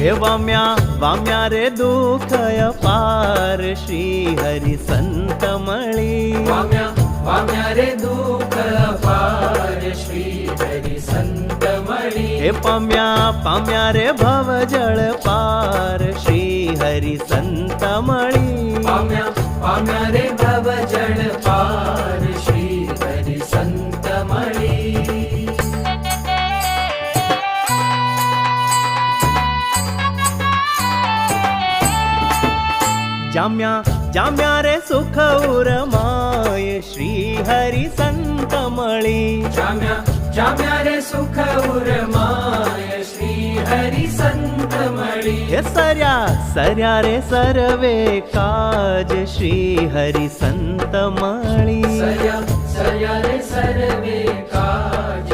हे वाम्या वाम्या रे दुःख अपार श्री हरी संत मळी वाम्या वाम्या रे दुःख अपार श्री हरी संत मळी हे पाम्या पाम्या रे भव जळ पार श्री हरी संत मळी पाम्या पाम्या रे भव जळ पार श्री हरी संत मळी जाम्या जाम्या रे सुख उरमाय श्री हरी संत मळी जाम्या जाम्या रे सुख उरमाय श्री हरी संत मळी हे सर्या सर्या रे सर्वे काज श्री हरी संत मळी सर्या सर्या रे सर्वे काज